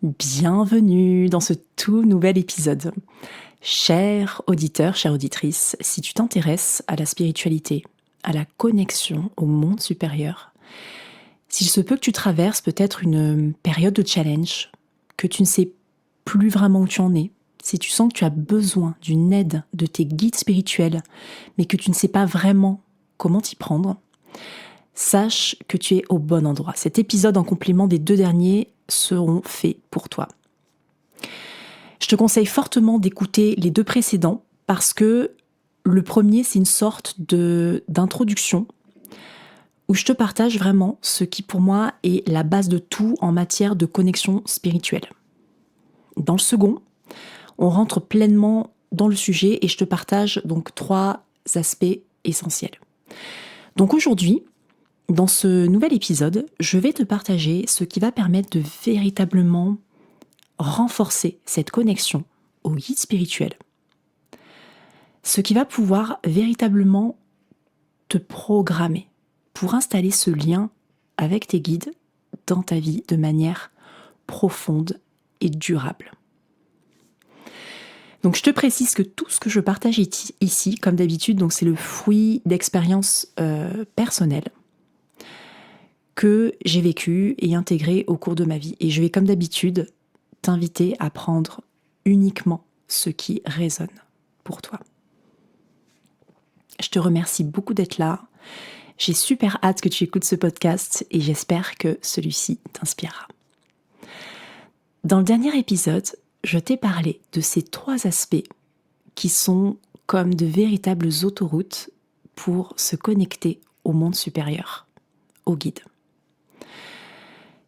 Bienvenue dans ce tout nouvel épisode. Chers auditeurs, chères auditrices, si tu t'intéresses à la spiritualité, à la connexion au monde supérieur, s'il se peut que tu traverses peut-être une période de challenge, que tu ne sais plus vraiment où tu en es, si tu sens que tu as besoin d'une aide de tes guides spirituels, mais que tu ne sais pas vraiment comment t'y prendre, sache que tu es au bon endroit. Cet épisode en complément des deux derniers seront faits pour toi. Je te conseille fortement d'écouter les deux précédents parce que le premier, c'est une sorte d'introduction où je te partage vraiment ce qui pour moi est la base de tout en matière de connexion spirituelle. Dans le second, on rentre pleinement dans le sujet et je te partage donc 3 aspects essentiels. Donc aujourd'hui, dans ce nouvel épisode, je vais te partager ce qui va permettre de véritablement renforcer cette connexion au guide spirituel. Ce qui va pouvoir véritablement te programmer pour installer ce lien avec tes guides dans ta vie de manière profonde et durable. Donc je te précise que tout ce que je partage ici, comme d'habitude, donc c'est le fruit d'expériences personnelles que j'ai vécu et intégré au cours de ma vie. Et je vais, comme d'habitude, t'inviter à prendre uniquement ce qui résonne pour toi. Je te remercie beaucoup d'être là. J'ai super hâte que tu écoutes ce podcast et j'espère que celui-ci t'inspirera. Dans le dernier épisode, je t'ai parlé de ces 3 aspects qui sont comme de véritables autoroutes pour se connecter au monde supérieur, au guide.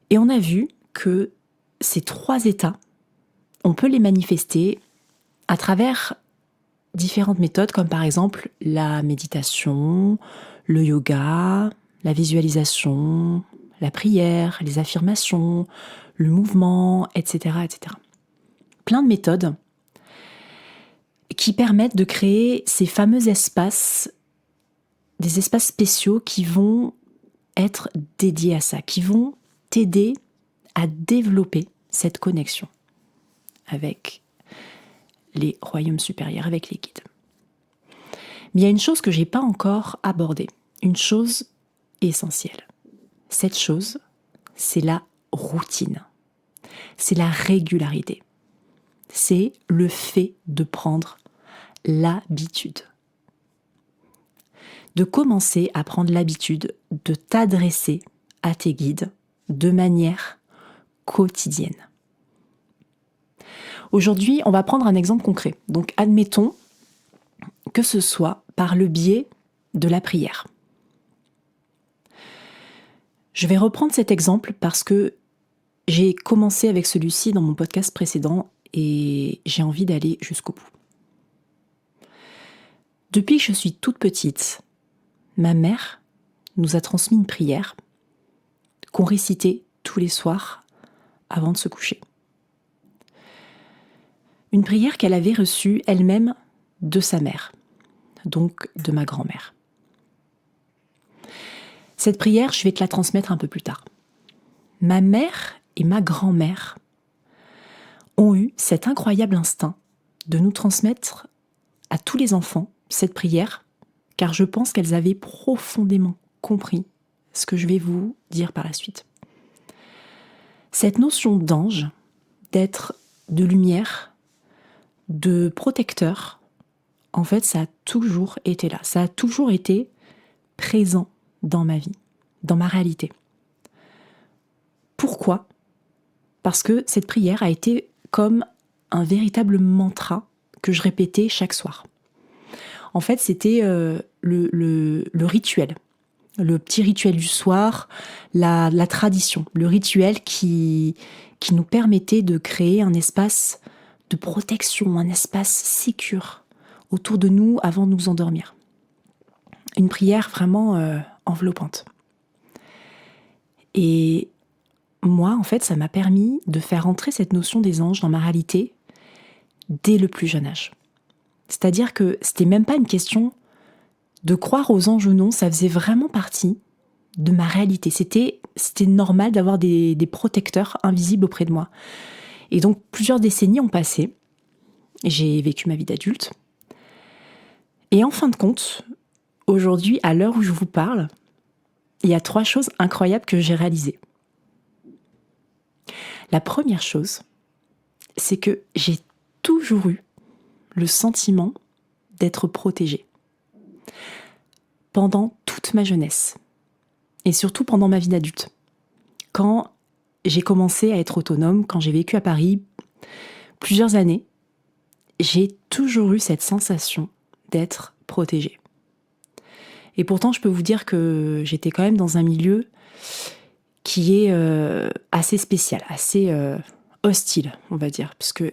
Et on a vu que ces 3 états, on peut les manifester à travers différentes méthodes, comme par exemple la méditation, le yoga, la visualisation, la prière, les affirmations, le mouvement, etc., etc. Plein de méthodes qui permettent de créer ces fameux espaces, des espaces spéciaux qui vont être dédiés à ça, qui vont t'aider à développer cette connexion avec les royaumes supérieurs, avec les guides. Mais il y a une chose que je n'ai pas encore abordée, une chose essentielle. Cette chose, c'est la routine, c'est la régularité, c'est le fait de prendre l'habitude. De commencer à prendre l'habitude de t'adresser à tes guides de manière quotidienne. Aujourd'hui, on va prendre un exemple concret. Donc, admettons que ce soit par le biais de la prière. Je vais reprendre cet exemple parce que j'ai commencé avec celui-ci dans mon podcast précédent et j'ai envie d'aller jusqu'au bout. Depuis que je suis toute petite, ma mère nous a transmis une prière qu'on récitait tous les soirs avant de se coucher. Une prière qu'elle avait reçue elle-même de sa mère, donc de ma grand-mère. Cette prière, je vais te la transmettre un peu plus tard. Ma mère et ma grand-mère ont eu cet incroyable instinct de nous transmettre à tous les enfants cette prière, car je pense qu'elles avaient profondément compris ce que je vais vous dire par la suite. Cette notion d'ange, d'être de lumière, de protecteur, en fait, ça a toujours été là. Ça a toujours été présent dans ma vie, dans ma réalité. Pourquoi ? Parce que cette prière a été comme un véritable mantra que je répétais chaque soir. En fait, c'était le rituel, le petit rituel du soir, la tradition, le rituel qui nous permettait de créer un espace de protection, un espace sécure autour de nous avant de nous endormir. Une prière vraiment enveloppante. Et moi, en fait, ça m'a permis de faire entrer cette notion des anges dans ma réalité dès le plus jeune âge. C'est-à-dire que c'était même pas une question de croire aux anges ou non, ça faisait vraiment partie de ma réalité. C'était normal d'avoir des protecteurs invisibles auprès de moi. Et donc, plusieurs décennies ont passé. J'ai vécu ma vie d'adulte. Et en fin de compte, aujourd'hui, à l'heure où je vous parle, il y a 3 choses incroyables que j'ai réalisées. La première chose, c'est que j'ai toujours eu le sentiment d'être protégée. Pendant toute ma jeunesse. Et surtout pendant ma vie d'adulte. Quand j'ai commencé à être autonome, quand j'ai vécu à Paris plusieurs années, j'ai toujours eu cette sensation d'être protégée. Et pourtant, je peux vous dire que j'étais quand même dans un milieu qui est assez spécial, assez hostile, on va dire, puisque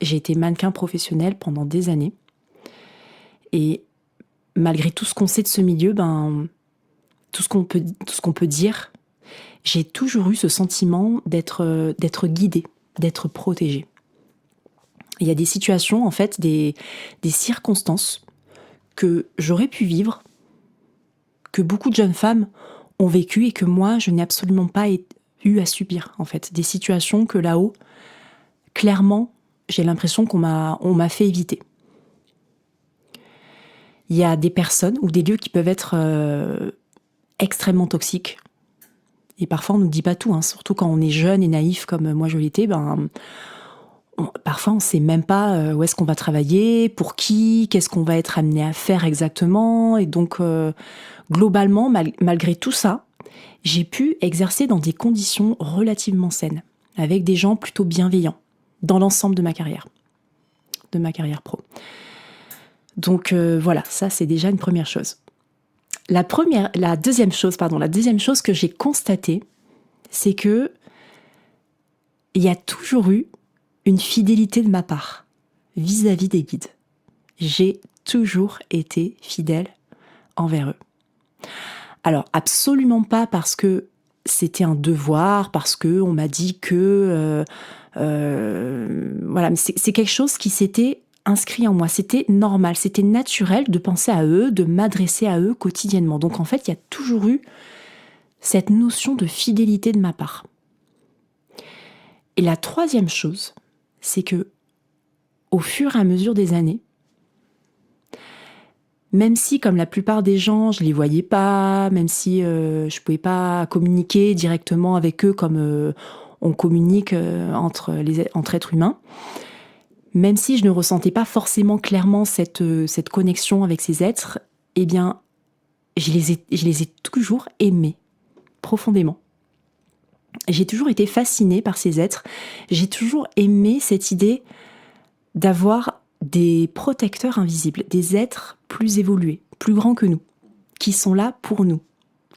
j'ai été mannequin professionnel pendant des années. Et malgré tout ce qu'on sait de ce milieu, tout ce qu'on peut dire, j'ai toujours eu ce sentiment d'être guidée, d'être protégée. Il y a des situations, en fait, des circonstances que j'aurais pu vivre, que beaucoup de jeunes femmes ont vécu et que moi, je n'ai absolument pas eu à subir, en fait. Des situations que là-haut, clairement, j'ai l'impression qu'on m'a fait éviter. Il y a des personnes ou des lieux qui peuvent être extrêmement toxiques. Et parfois, on ne nous dit pas tout, hein, surtout quand on est jeune et naïf comme moi je l'étais, parfois on ne sait même pas où est-ce qu'on va travailler, pour qui, qu'est-ce qu'on va être amené à faire exactement. Et donc, globalement, malgré tout ça, j'ai pu exercer dans des conditions relativement saines, avec des gens plutôt bienveillants, dans l'ensemble de ma carrière pro. Donc voilà, ça c'est déjà une première chose. La deuxième chose que j'ai constatée, c'est que il y a toujours eu une fidélité de ma part vis-à-vis des guides. J'ai toujours été fidèle envers eux. Alors, absolument pas parce que c'était un devoir, parce qu'on m'a dit que... voilà, mais c'est quelque chose qui s'était inscrit en moi. C'était normal, c'était naturel de penser à eux, de m'adresser à eux quotidiennement. Donc en fait, il y a toujours eu cette notion de fidélité de ma part. Et la troisième chose, c'est que au fur et à mesure des années, même si, comme la plupart des gens, je les voyais pas, même si je pouvais pas communiquer directement avec eux comme on communique entre êtres humains, même si je ne ressentais pas forcément clairement cette connexion avec ces êtres, eh bien, je les ai toujours aimés profondément. J'ai toujours été fascinée par ces êtres. J'ai toujours aimé cette idée d'avoir des protecteurs invisibles, des êtres plus évolués, plus grands que nous, qui sont là pour nous,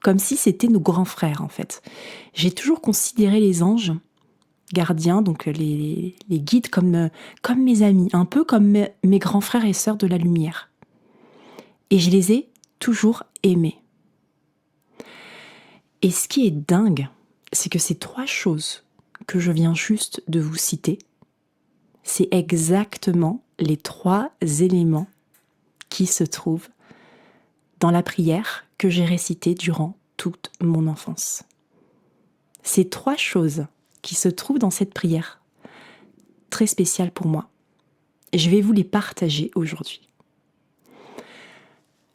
comme si c'était nos grands frères en fait. J'ai toujours considéré les anges gardiens, donc les guides, comme mes amis, un peu comme mes grands frères et sœurs de la lumière. Et je les ai toujours aimés. Et ce qui est dingue, c'est que ces 3 choses que je viens juste de vous citer, c'est exactement les 3 éléments qui se trouvent dans la prière que j'ai récitée durant toute mon enfance. Ces 3 choses qui se trouvent dans cette prière, très spéciale pour moi, je vais vous les partager aujourd'hui.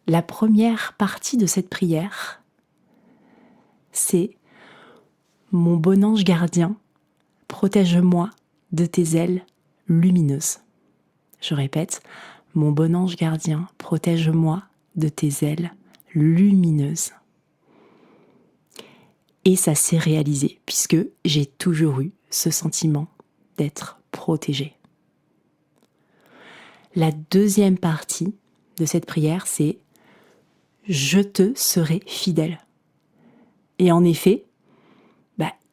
La première partie de cette prière, c'est « Mon bon ange gardien, protège-moi de tes ailes lumineuses ». Je répète, « Mon bon ange gardien, protège-moi de tes ailes lumineuses ». Et ça s'est réalisé, puisque j'ai toujours eu ce sentiment d'être protégée. La deuxième partie de cette prière, c'est « Je te serai fidèle ». Et en effet,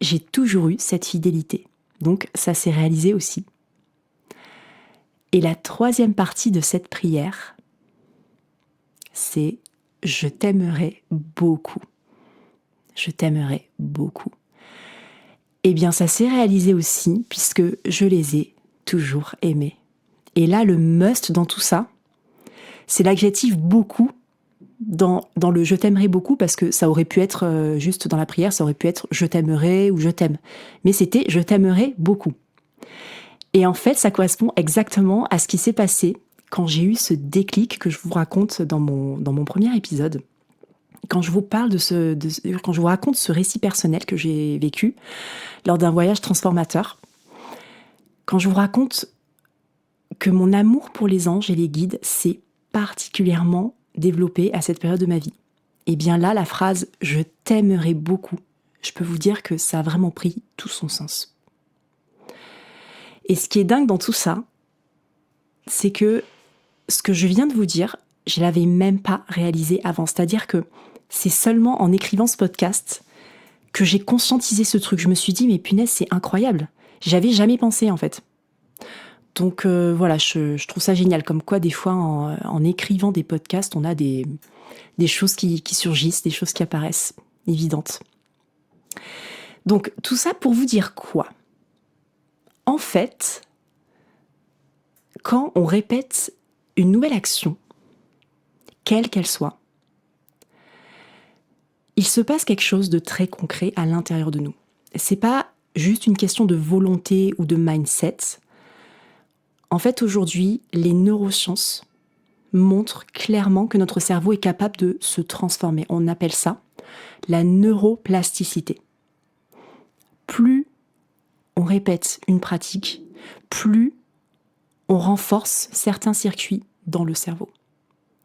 j'ai toujours eu cette fidélité. Donc ça s'est réalisé aussi. Et la troisième partie de cette prière, c'est « Je t'aimerai beaucoup ». Je t'aimerai beaucoup. Eh bien, ça s'est réalisé aussi, puisque je les ai toujours aimés. Et là, le must dans tout ça, c'est l'adjectif « beaucoup » dans le « je t'aimerai beaucoup », parce que ça aurait pu être juste dans la prière, ça aurait pu être « je t'aimerai » ou « je t'aime ». Mais c'était « je t'aimerai beaucoup ». Et en fait, ça correspond exactement à ce qui s'est passé quand j'ai eu ce déclic que je vous raconte dans mon premier épisode. Quand je vous parle quand je vous raconte ce récit personnel que j'ai vécu lors d'un voyage transformateur, quand je vous raconte que mon amour pour les anges et les guides s'est particulièrement développé à cette période de ma vie. Et bien là, la phrase « je t'aimerai beaucoup », je peux vous dire que ça a vraiment pris tout son sens. Et ce qui est dingue dans tout ça, c'est que ce que je viens de vous dire, je ne l'avais même pas réalisé avant. C'est-à-dire que c'est seulement en écrivant ce podcast que j'ai conscientisé ce truc. Je me suis dit, mais punaise, c'est incroyable. J'avais jamais pensé, en fait. Donc voilà, je trouve ça génial. Comme quoi, des fois, en écrivant des podcasts, on a des choses qui surgissent, des choses qui apparaissent évidentes. Donc, tout ça pour vous dire quoi ? En fait, quand on répète une nouvelle action, quelle qu'elle soit, il se passe quelque chose de très concret à l'intérieur de nous. C'est pas juste une question de volonté ou de mindset. En fait, aujourd'hui, les neurosciences montrent clairement que notre cerveau est capable de se transformer. On appelle ça la neuroplasticité. Plus on répète une pratique, plus on renforce certains circuits dans le cerveau.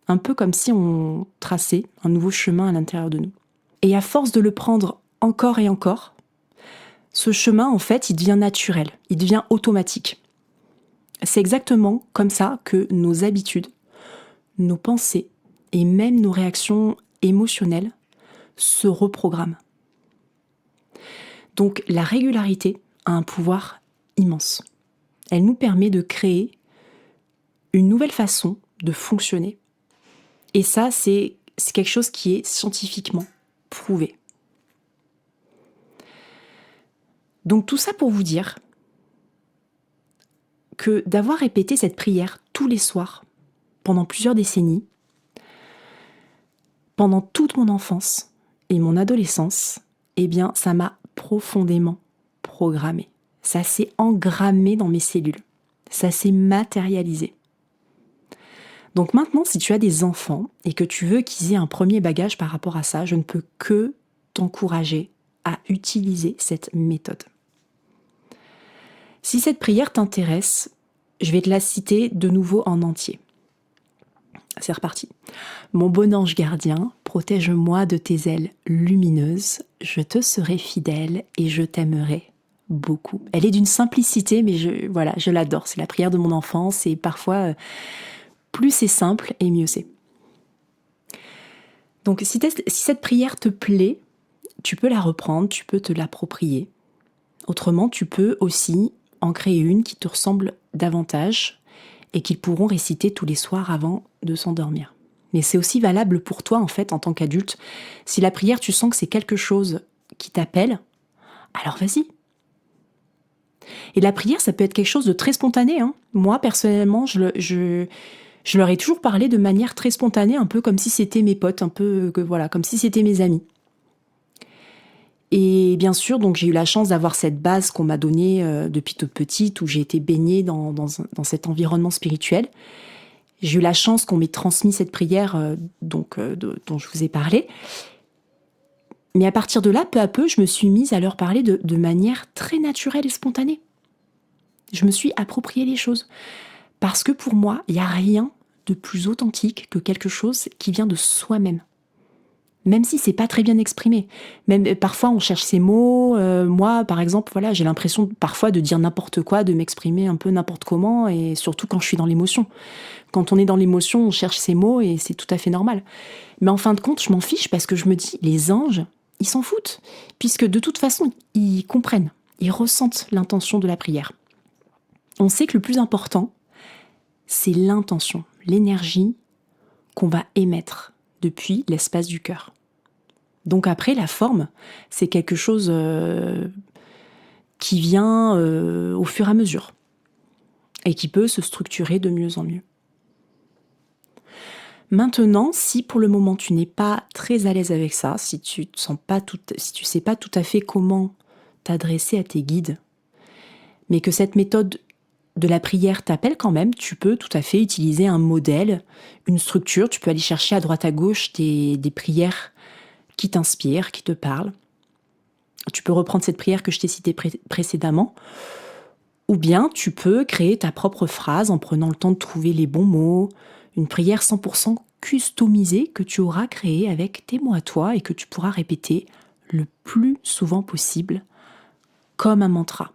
Un peu comme si on traçait un nouveau chemin à l'intérieur de nous. Et à force de le prendre encore et encore, ce chemin, en fait, il devient naturel, il devient automatique. C'est exactement comme ça que nos habitudes, nos pensées et même nos réactions émotionnelles se reprogramment. Donc la régularité a un pouvoir immense. Elle nous permet de créer une nouvelle façon de fonctionner. Et ça, c'est quelque chose qui est scientifiquement prouvé. Donc tout ça pour vous dire que d'avoir répété cette prière tous les soirs pendant plusieurs décennies, pendant toute mon enfance et mon adolescence, eh bien ça m'a profondément programmée. Ça s'est engrammé dans mes cellules. Ça s'est matérialisé. Donc maintenant, si tu as des enfants et que tu veux qu'ils aient un premier bagage par rapport à ça, je ne peux que t'encourager à utiliser cette méthode. Si cette prière t'intéresse, je vais te la citer de nouveau en entier. C'est reparti. Mon bon ange gardien, protège-moi de tes ailes lumineuses, je te serai fidèle et je t'aimerai beaucoup. Elle est d'une simplicité, mais je l'adore. C'est la prière de mon enfance et parfois, plus c'est simple et mieux c'est. Donc si cette prière te plaît, tu peux la reprendre, tu peux te l'approprier. Autrement, tu peux aussi en créer une qui te ressemble davantage et qu'ils pourront réciter tous les soirs avant de s'endormir. Mais c'est aussi valable pour toi, en fait, en tant qu'adulte. Si la prière, tu sens que c'est quelque chose qui t'appelle, alors vas-y. Et la prière, ça peut être quelque chose de très spontané. Moi, personnellement, je leur ai toujours parlé de manière très spontanée, un peu comme si c'était mes potes, comme si c'était mes amis. Et bien sûr, donc j'ai eu la chance d'avoir cette base qu'on m'a donnée depuis toute petite, où j'ai été baignée dans cet environnement spirituel. J'ai eu la chance qu'on m'ait transmis cette prière dont je vous ai parlé. Mais à partir de là, peu à peu, je me suis mise à leur parler de manière très naturelle et spontanée. Je me suis approprié les choses. Parce que pour moi, il n'y a rien de plus authentique que quelque chose qui vient de soi-même. Même si c'est pas très bien exprimé. Même parfois on cherche ses mots. Moi, par exemple, j'ai l'impression parfois de dire n'importe quoi, de m'exprimer un peu n'importe comment, et surtout quand je suis dans l'émotion. Quand on est dans l'émotion, on cherche ses mots et c'est tout à fait normal. Mais en fin de compte, je m'en fiche parce que je me dis, les anges, ils s'en foutent, puisque de toute façon, ils comprennent, ils ressentent l'intention de la prière. On sait que le plus important, c'est l'intention, l'énergie qu'on va émettre depuis l'espace du cœur. Donc après, la forme, c'est quelque chose qui vient au fur et à mesure et qui peut se structurer de mieux en mieux. Maintenant, si pour le moment tu n'es pas très à l'aise avec ça, si tu sais pas tout à fait comment t'adresser à tes guides, mais que cette méthode de la prière t'appelle quand même, tu peux tout à fait utiliser un modèle, une structure. Tu peux aller chercher à droite à gauche des prières qui t'inspirent, qui te parlent. Tu peux reprendre cette prière que je t'ai citée précédemment. Ou bien tu peux créer ta propre phrase en prenant le temps de trouver les bons mots. Une prière 100% customisée que tu auras créée avec tes mots à toi et que tu pourras répéter le plus souvent possible comme un mantra.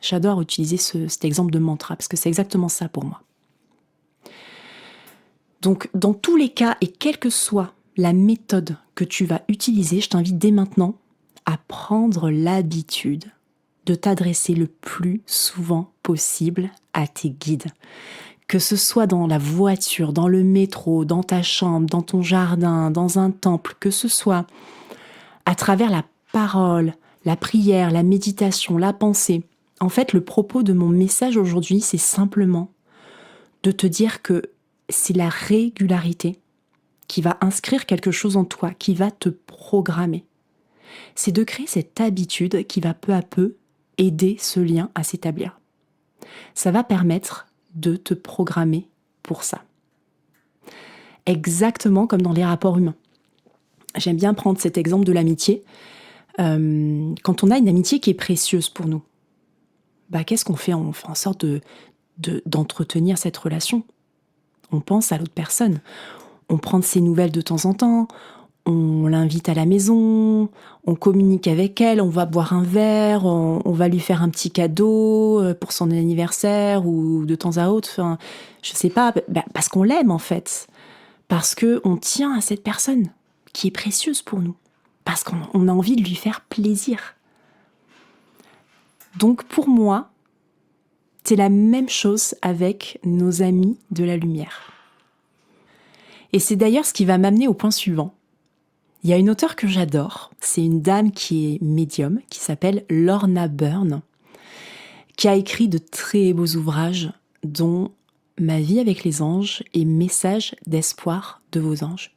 J'adore utiliser cet exemple de mantra parce que c'est exactement ça pour moi. Donc, dans tous les cas et quelle que soit la méthode que tu vas utiliser, je t'invite dès maintenant à prendre l'habitude de t'adresser le plus souvent possible à tes guides. Que ce soit dans la voiture, dans le métro, dans ta chambre, dans ton jardin, dans un temple, que ce soit à travers la parole, la prière, la méditation, la pensée. En fait, le propos de mon message aujourd'hui, c'est simplement de te dire que c'est la régularité qui va inscrire quelque chose en toi, qui va te programmer. C'est de créer cette habitude qui va peu à peu aider ce lien à s'établir. Ça va permettre de te programmer pour ça. Exactement comme dans les rapports humains. J'aime bien prendre cet exemple de l'amitié. Quand on a une amitié qui est précieuse pour nous, qu'est-ce qu'on fait ? On fait en sorte d'entretenir cette relation. On pense à l'autre personne. On prend de ses nouvelles de temps en temps, on l'invite à la maison, on communique avec elle, on va boire un verre, on va lui faire un petit cadeau pour son anniversaire ou de temps à autre. Enfin, je sais pas, parce qu'on l'aime en fait. Parce qu'on tient à cette personne qui est précieuse pour nous. Parce qu'on a envie de lui faire plaisir. Donc pour moi, c'est la même chose avec nos amis de la lumière. Et c'est d'ailleurs ce qui va m'amener au point suivant. Il y a une auteure que j'adore, c'est une dame qui est médium, qui s'appelle Lorna Byrne, qui a écrit de très beaux ouvrages, dont Ma vie avec les anges et Messages d'espoir de vos anges.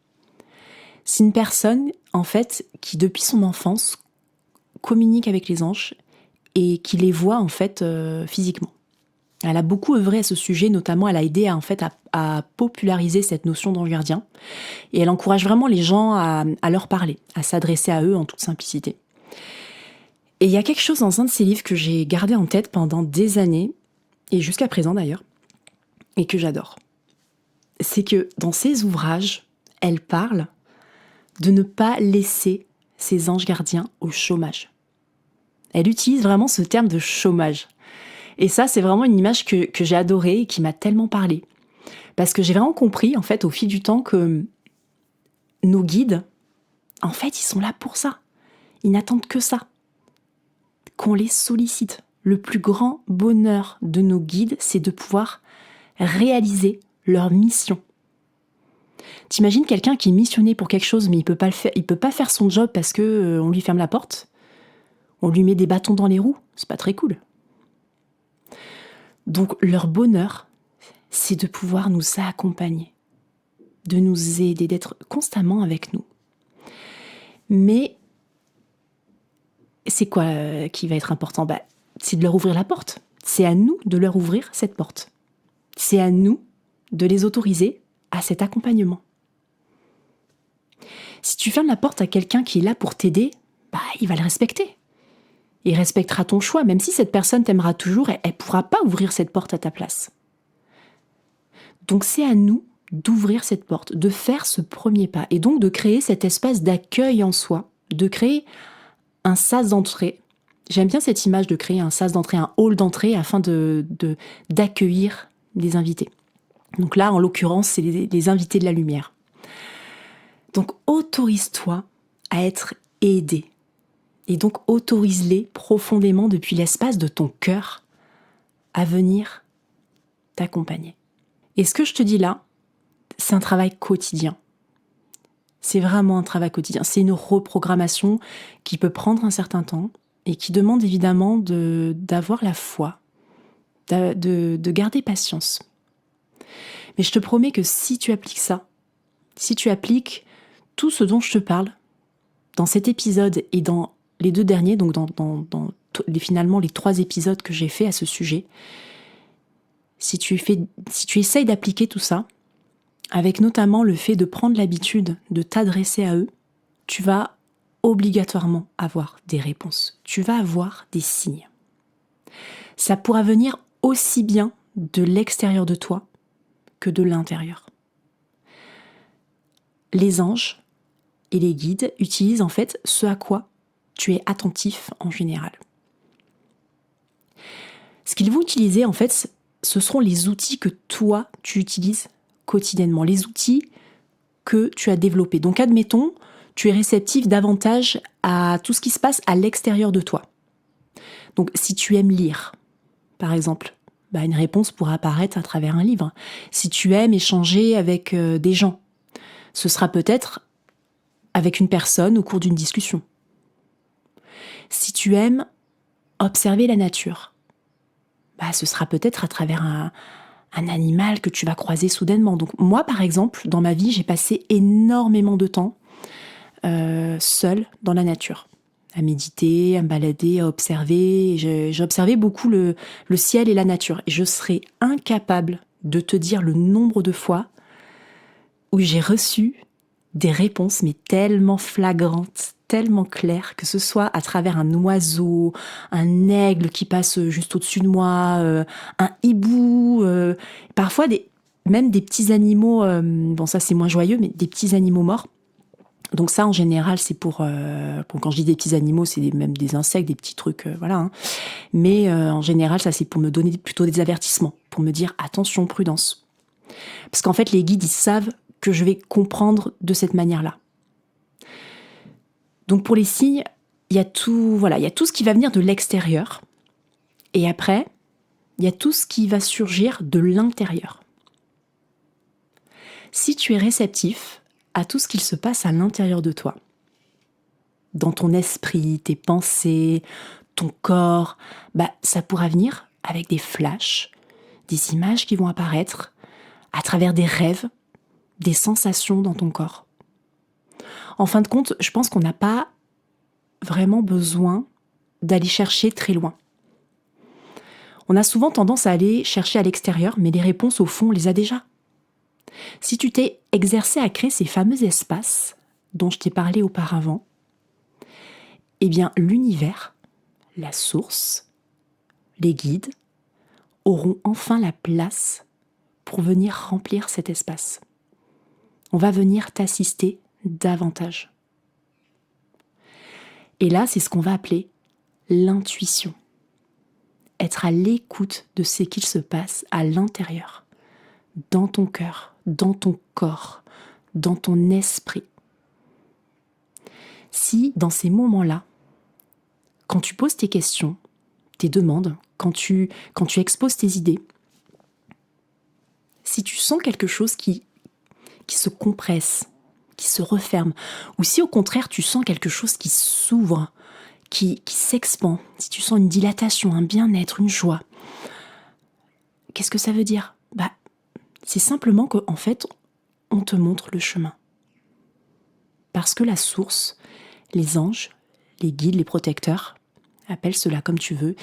C'est une personne, en fait, qui depuis son enfance communique avec les anges et qui les voit, en fait, physiquement. Elle a beaucoup œuvré à ce sujet, notamment elle a aidé à populariser cette notion d'ange gardien. Et elle encourage vraiment les gens à leur parler, à s'adresser à eux en toute simplicité. Et il y a quelque chose dans un de ses livres que j'ai gardé en tête pendant des années, et jusqu'à présent d'ailleurs, et que j'adore. C'est que dans ses ouvrages, elle parle de ne pas laisser ses anges gardiens au chômage. Elle utilise vraiment ce terme de chômage. Et ça, c'est vraiment une image que j'ai adorée et qui m'a tellement parlé. Parce que j'ai vraiment compris, en fait, au fil du temps, que nos guides, en fait, ils sont là pour ça. Ils n'attendent que ça. Qu'on les sollicite. Le plus grand bonheur de nos guides, c'est de pouvoir réaliser leur mission. T'imagines quelqu'un qui est missionné pour quelque chose, mais il peut pas faire son job parce que on lui ferme la porte. On lui met des bâtons dans les roues. C'est pas très cool. Donc leur bonheur, c'est de pouvoir nous accompagner, de nous aider, d'être constamment avec nous. Mais c'est quoi qui va être important ? C'est de leur ouvrir la porte. C'est à nous de leur ouvrir cette porte. C'est à nous de les autoriser à cet accompagnement. Si tu fermes la porte à quelqu'un qui est là pour t'aider, il va le respecter. Il respectera ton choix, même si cette personne t'aimera toujours, elle ne pourra pas ouvrir cette porte à ta place. Donc c'est à nous d'ouvrir cette porte, de faire ce premier pas, et donc de créer cet espace d'accueil en soi, de créer un sas d'entrée. J'aime bien cette image de créer un sas d'entrée, un hall d'entrée, afin d'accueillir les invités. Donc là, en l'occurrence, c'est les invités de la lumière. Donc autorise-toi à être aidé. Et donc autorise-les profondément depuis l'espace de ton cœur à venir t'accompagner. Et ce que je te dis là, c'est un travail quotidien. C'est vraiment un travail quotidien. C'est une reprogrammation qui peut prendre un certain temps et qui demande évidemment d'avoir la foi, de garder patience. Mais je te promets que si tu appliques ça, si tu appliques tout ce dont je te parle dans cet épisode et dans les 2 derniers, donc finalement les 3 épisodes que j'ai faits à ce sujet, si tu essayes d'appliquer tout ça, avec notamment le fait de prendre l'habitude de t'adresser à eux, tu vas obligatoirement avoir des réponses. Tu vas avoir des signes. Ça pourra venir aussi bien de l'extérieur de toi que de l'intérieur. Les anges et les guides utilisent en fait ce à quoi tu es attentif en général. Ce qu'ils vont utiliser en fait, ce seront les outils que toi tu utilises quotidiennement, les outils que tu as développés. Donc admettons, tu es réceptif davantage à tout ce qui se passe à l'extérieur de toi. Donc si tu aimes lire, par exemple, une réponse pourra apparaître à travers un livre. Si tu aimes échanger avec des gens, ce sera peut-être avec une personne au cours d'une discussion. Si tu aimes observer la nature, ce sera peut-être à travers un animal que tu vas croiser soudainement. Donc moi, par exemple, dans ma vie, j'ai passé énormément de temps seule dans la nature, à méditer, à me balader, à observer. J'observais beaucoup le ciel et la nature. Et je serais incapable de te dire le nombre de fois où j'ai reçu des réponses, mais tellement flagrantes, tellement claires, que ce soit à travers un oiseau, un aigle qui passe juste au-dessus de moi, un hibou, parfois même des petits animaux, ça c'est moins joyeux, mais des petits animaux morts. Donc ça, en général, c'est pour quand je dis des petits animaux, c'est même des insectes, des petits trucs, voilà. Hein. Mais en général, ça, c'est pour me donner plutôt des avertissements, pour me dire attention, prudence. Parce qu'en fait, les guides, ils savent que je vais comprendre de cette manière-là. Donc pour les signes, il y a tout ce qui va venir de l'extérieur. Et après, il y a tout ce qui va surgir de l'intérieur. Si tu es réceptif à tout ce qu'il se passe à l'intérieur de toi, dans ton esprit, tes pensées, ton corps, ça pourra venir avec des flashs, des images qui vont apparaître à travers des rêves, des sensations dans ton corps. En fin de compte, je pense qu'on n'a pas vraiment besoin d'aller chercher très loin. On a souvent tendance à aller chercher à l'extérieur, mais les réponses, au fond, on les a déjà. Si tu t'es exercé à créer ces fameux espaces dont je t'ai parlé auparavant, eh bien, l'univers, la source, les guides auront enfin la place pour venir remplir cet espace. On va venir t'assister davantage. Et là, c'est ce qu'on va appeler l'intuition. Être à l'écoute de ce qu'il se passe à l'intérieur, dans ton cœur, dans ton corps, dans ton esprit. Si, dans ces moments-là, quand tu poses tes questions, tes demandes, quand tu exposes tes idées, si tu sens quelque chose qui se compresse, qui se referme, ou si au contraire tu sens quelque chose qui s'ouvre, qui s'expand, si tu sens une dilatation, un bien-être, une joie, qu'est-ce que ça veut dire ? C'est simplement qu'en fait, on te montre le chemin. Parce que la source, les anges, les guides, les protecteurs, appelle cela comme tu veux,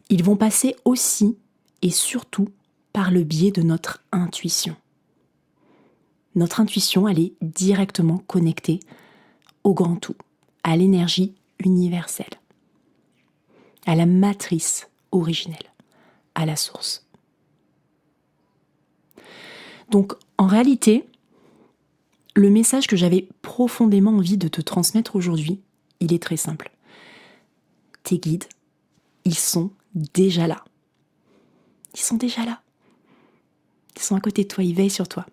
ils vont passer aussi et surtout par le biais de notre intuition. Notre intuition, elle est directement connectée au grand tout, à l'énergie universelle, à la matrice originelle, à la source. Donc, en réalité, le message que j'avais profondément envie de te transmettre aujourd'hui, il est très simple. Tes guides, ils sont déjà là. Ils sont déjà là. Ils sont à côté de toi, ils veillent sur toi.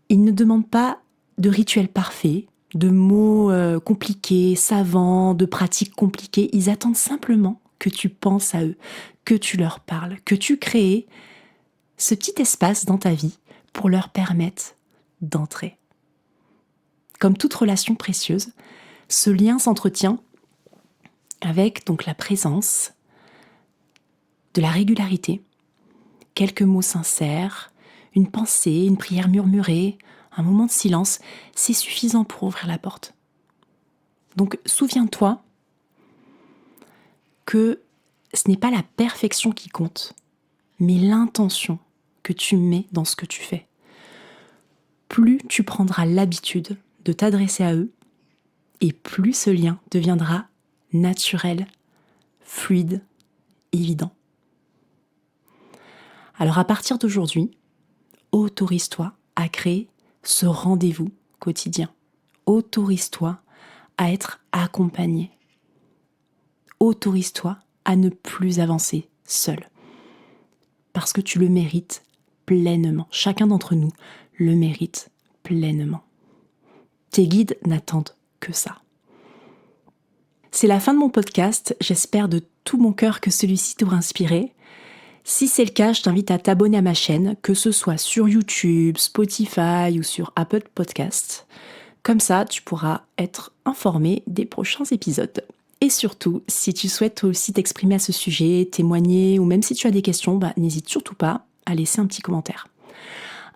Ils ne demandent pas de rituels parfaits, de mots compliqués, savants, de pratiques compliquées. Ils attendent simplement que tu penses à eux, que tu leur parles, que tu crées ce petit espace dans ta vie pour leur permettre d'entrer. Comme toute relation précieuse, ce lien s'entretient avec donc la présence, de la régularité, quelques mots sincères, une pensée, une prière murmurée, un moment de silence, c'est suffisant pour ouvrir la porte. Donc souviens-toi que ce n'est pas la perfection qui compte, mais l'intention que tu mets dans ce que tu fais. Plus tu prendras l'habitude de t'adresser à eux, et plus ce lien deviendra naturel, fluide, évident. Alors à partir d'aujourd'hui, autorise-toi à créer ce rendez-vous quotidien. Autorise-toi à être accompagné. Autorise-toi à ne plus avancer seul. Parce que tu le mérites pleinement. Chacun d'entre nous le mérite pleinement. Tes guides n'attendent que ça. C'est la fin de mon podcast. J'espère de tout mon cœur que celui-ci t'aura inspiré. Si c'est le cas, je t'invite à t'abonner à ma chaîne, que ce soit sur YouTube, Spotify ou sur Apple Podcasts. Comme ça, tu pourras être informé des prochains épisodes. Et surtout, si tu souhaites toi aussi t'exprimer à ce sujet, témoigner, ou même si tu as des questions, n'hésite surtout pas à laisser un petit commentaire.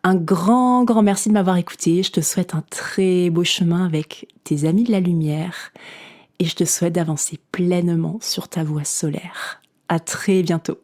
Un grand merci de m'avoir écouté. Je te souhaite un très beau chemin avec tes amis de la lumière et je te souhaite d'avancer pleinement sur ta voie solaire. À très bientôt.